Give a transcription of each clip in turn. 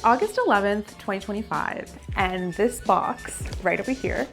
August 11th, 2025, and this box right over here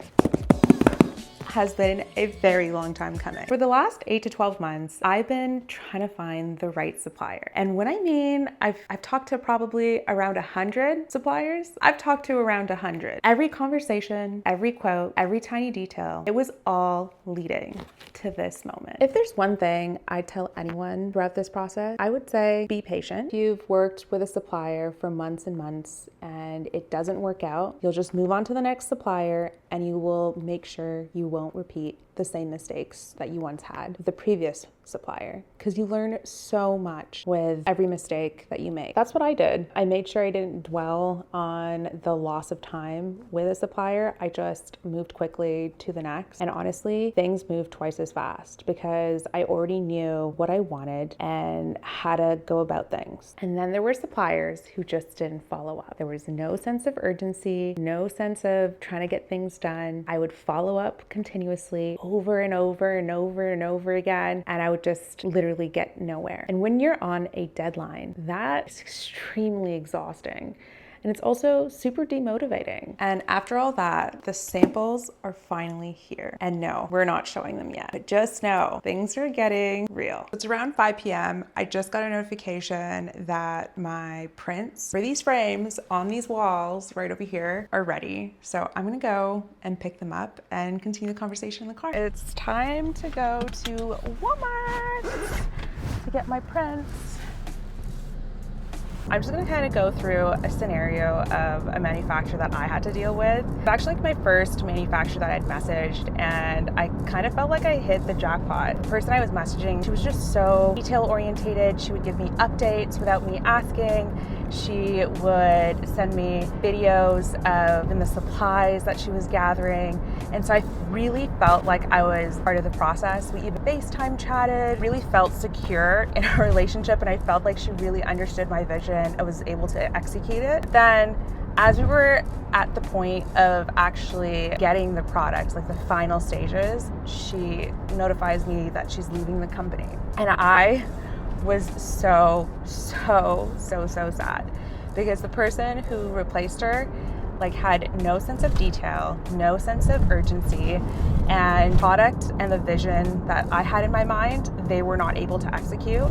has been a very long time coming. For the last 8 to 12 months, I've been trying to find the right supplier. And when I mean I've talked to probably around 100 suppliers, I've talked to around 100. Every conversation, every quote, every tiny detail, it was all leading to this moment. If there's one thing I'd tell anyone throughout this process, I would say be patient. If you've worked with a supplier for months and months and it doesn't work out, you'll just move on to the next supplier and you will make sure you won't repeat the same mistakes that you once had with the previous supplier, because you learn so much with every mistake that you make. That's what I did. I made sure I didn't dwell on the loss of time with a supplier. I just moved quickly to the next. And honestly, things moved twice as fast because I already knew what I wanted and how to go about things. And then there were suppliers who just didn't follow up. There was no sense of urgency, no sense of trying to get things done. I would follow up continuously over and over and over and over again, and I would just literally get nowhere. And when you're on a deadline, that is extremely exhausting. And it's also super demotivating. And after all that, the samples are finally here. And no, we're not showing them yet, but just know things are getting real. It's around 5 p.m. I just got a notification that my prints for these frames on these walls right over here are ready. So I'm gonna go and pick them up and continue the conversation in the car. It's time to go to Walmart to get my prints. I'm just gonna kind of go through a scenario of a manufacturer that I had to deal with. It's actually like my first manufacturer that I'd messaged, and I kind of felt like I hit the jackpot. The person I was messaging, she was just so detail oriented. She would give me updates without me asking. She would send me videos of the supplies that she was gathering. And so I really felt like I was part of the process. We even FaceTime chatted, really felt secure in our relationship, and I felt like she really understood my vision. I was able to execute it. Then as we were at the point of actually getting the product, like the final stages, she notifies me that she's leaving the company. And I was so sad, because the person who replaced her had no sense of detail, no sense of urgency, and product and the vision that I had in my mind, they were not able to execute.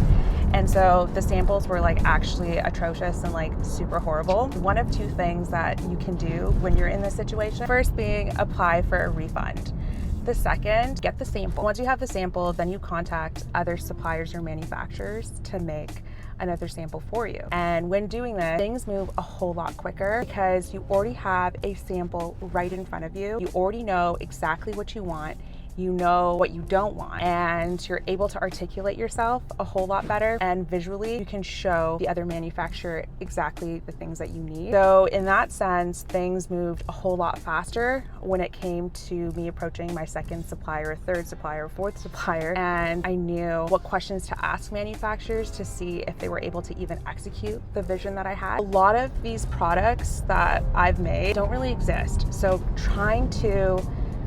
And so the samples were actually atrocious and super horrible. One of two things that you can do when you're in this situation, first being apply for a refund. The second, get the sample. Once you have the sample, then you contact other suppliers or manufacturers to make another sample for you. And when doing this, things move a whole lot quicker because you already have a sample right in front of you. You already know exactly what you want. You know what you don't want, and you're able to articulate yourself a whole lot better, and visually you can show the other manufacturer exactly the things that you need. So in that sense, things moved a whole lot faster when it came to me approaching my second supplier, third supplier, fourth supplier, and I knew what questions to ask manufacturers to see if they were able to even execute the vision that I had. A lot of these products that I've made don't really exist, so trying to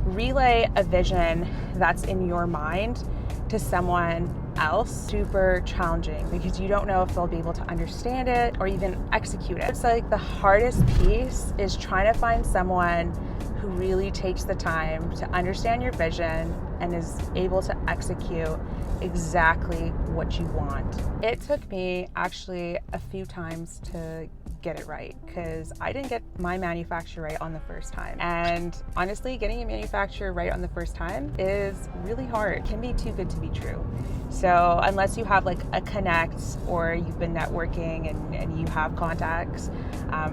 relay a vision that's in your mind to someone else, super challenging, because you don't know if they'll be able to understand it or even execute it. It's the hardest piece is trying to find someone who really takes the time to understand your vision and is able to execute exactly what you want. It took me actually a few times to get it right, because I didn't get my manufacturer right on the first time. And honestly, getting a manufacturer right on the first time is really hard. It can be too good to be true. So unless you have a connect, or you've been networking and you have contacts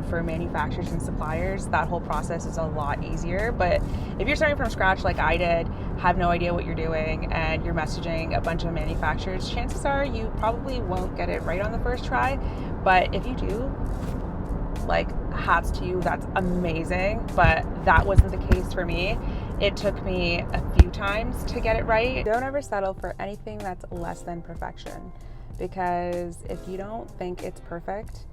for manufacturers and suppliers, that whole process is a lot easier. But if you're starting from scratch like I did, have no idea what you're doing, and you're messaging a bunch of manufacturers, chances are you probably won't get it right on the first try. But if you do, hats to you, that's amazing. But that wasn't the case for me. It took me a few times to get it right. Don't ever settle for anything that's less than perfection, because if you don't think it's perfect,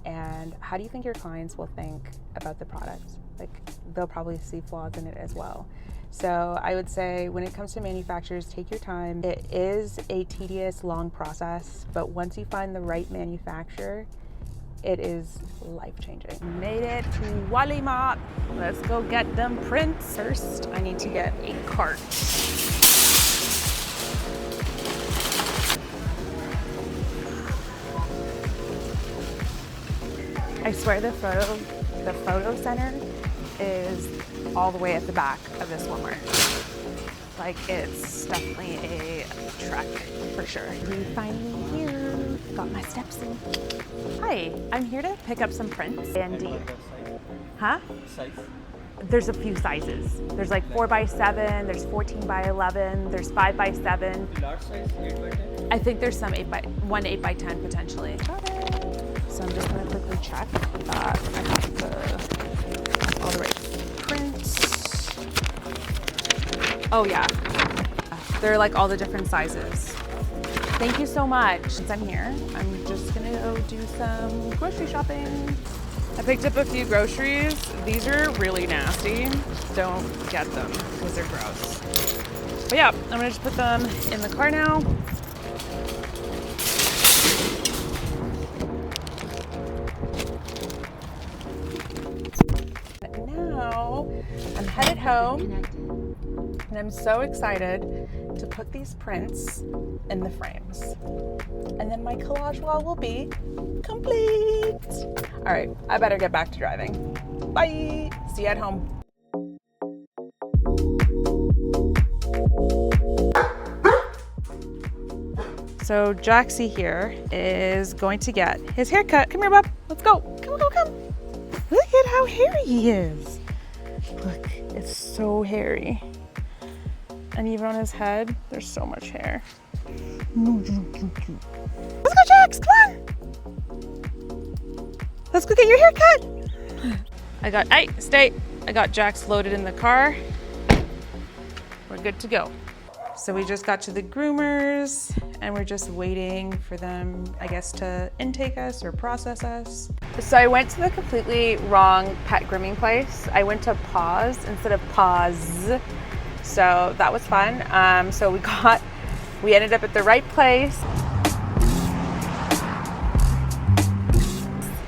and how do you think your clients will think about the product? They'll probably see flaws in it as well. So I would say when it comes to manufacturers, take your time. It is a tedious, long process, but once you find the right manufacturer, it is life-changing. Made it to Walmart. Let's go get them prints. First, I need to get a cart. I swear the photo center is all the way at the back of this Walmart. Like, it's definitely a trek for sure. We finally here. Got my steps in. Hi, I'm here to pick up some prints. Andy. Huh? Size? There's a few sizes. There's like 4x7, there's 14x11, there's 5x7. Large size, 8x10? I think there's some 8x10 potentially. Got it. So I'm just gonna quickly check that I have all the right prints. Oh yeah, they're like all the different sizes. Thank you so much. Since I'm here, I'm just gonna go do some grocery shopping. I picked up a few groceries. These are really nasty. Don't get them because they're gross. But yeah, I'm gonna just put them in the car now. Now I'm headed home and I'm so excited to put these prints in the frames. And then my collage wall will be complete. All right, I better get back to driving. Bye, see you at home. So Jaxie here is going to get his haircut. Come here, bub, let's go. Come. Look at how hairy he is. Look, it's so hairy. And even on his head, there's so much hair. Let's go, Jax, come on. Let's go get your haircut. I got Jax loaded in the car. We're good to go. So we just got to the groomers and we're just waiting for them, I guess, to intake us or process us. So I went to the completely wrong pet grooming place. I went to Paws instead of Paws. So that was fun. So we ended up at the right place.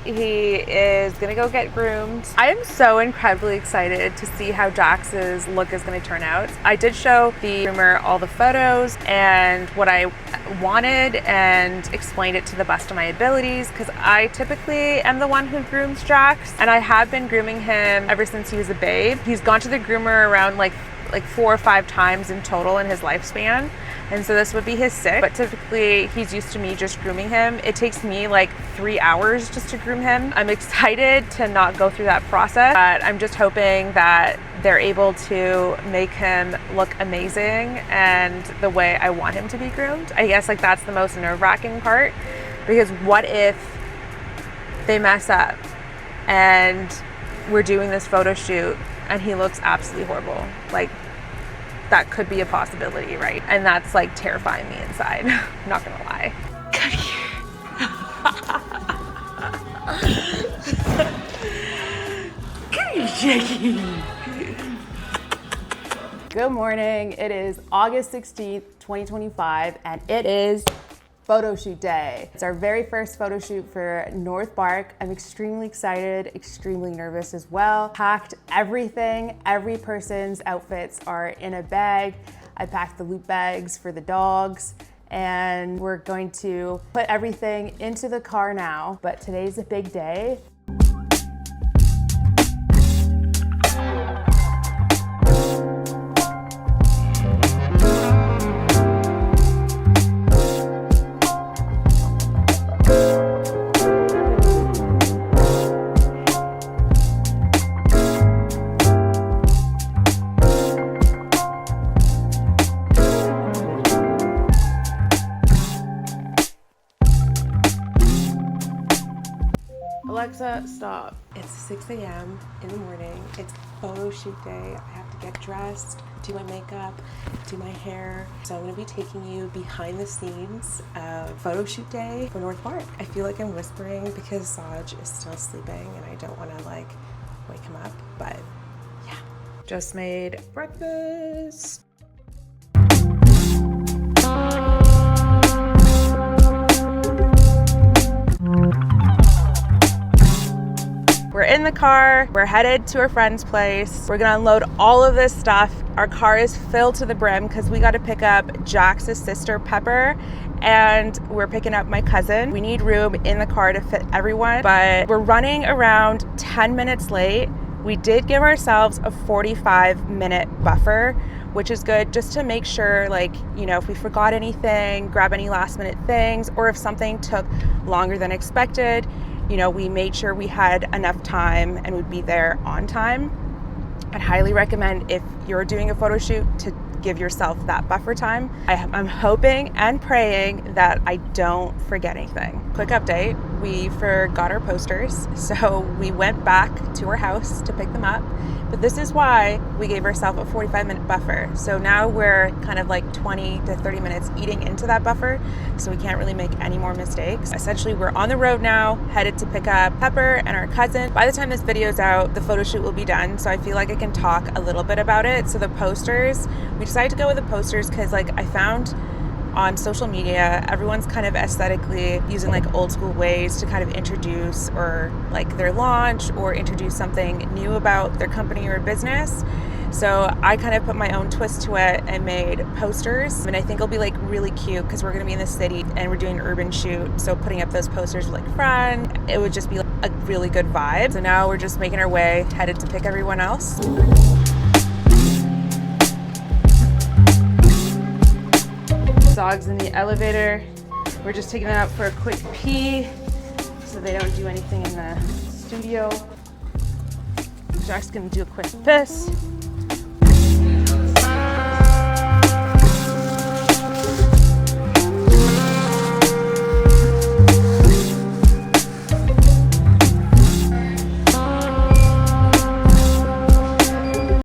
He is gonna go get groomed. I am so incredibly excited to see how Jax's look is gonna turn out. I did show the groomer all the photos and what I wanted and explained it to the best of my abilities, because I typically am the one who grooms Jax, and I have been grooming him ever since he was a babe. He's gone to the groomer around like 4 or 5 times in total in his lifespan. And so this would be his 6th, but typically he's used to me just grooming him. It takes me like 3 hours just to groom him. I'm excited to not go through that process, but I'm just hoping that they're able to make him look amazing and the way I want him to be groomed. I guess like that's the most nerve-wracking part, because what if they mess up and we're doing this photo shoot and he looks absolutely horrible? Like, that could be a possibility, right? And that's like terrifying me inside. I'm not gonna lie. Come here. Come here, Jackie. Good morning. It is August 16th, 2025, and it is photo shoot day. It's our very first photo shoot for North Bark. I'm extremely excited, extremely nervous as well. Packed everything. Every person's outfits are in a bag. I packed the loot bags for the dogs, and we're going to put everything into the car now. But today's a big day. Alexa, stop. It's 6 a.m. in the morning. It's photo shoot day. I have to get dressed, do my makeup, do my hair. So I'm gonna be taking you behind the scenes of photo shoot day for North Bark. I feel like I'm whispering because Saj is still sleeping and I don't wanna like wake him up, but yeah. Just made breakfast. We're in the car, we're headed to a friend's place. We're gonna unload all of this stuff. Our car is filled to the brim because we got to pick up Jax's sister, Pepper, and we're picking up my cousin. We need room in the car to fit everyone, but we're running around 10 minutes late. We did give ourselves a 45-minute buffer, which is good just to make sure, like, you know, if we forgot anything, grab any last minute things, or if something took longer than expected, you know, we made sure we had enough time and would be there on time. I'd highly recommend, if you're doing a photo shoot, to give yourself that buffer time. I'm hoping and praying that I don't forget anything. Quick update, we forgot our posters, so we went back to our house to pick them up. But this is why we gave ourselves a 45-minute buffer. So now we're kind of like 20 to 30 minutes eating into that buffer, so we can't really make any more mistakes. Essentially, we're on the road now, headed to pick up Pepper and our cousin. By the time this video's out, the photo shoot will be done, so I feel like I can talk a little bit about it. So the posters, we decided to go with the posters because, like, I found on social media, everyone's kind of aesthetically using like old school ways to kind of introduce or like their launch or introduce something new about their company or business. So I kind of put my own twist to it and made posters, and I think it'll be like really cute because we're gonna be in the city and we're doing an urban shoot. So putting up those posters with like friends, it would just be like a really good vibe. So now we're just making our way, headed to pick everyone else. Dogs in the elevator. We're just taking them out for a quick pee so they don't do anything in the studio. Jack's gonna do a quick piss.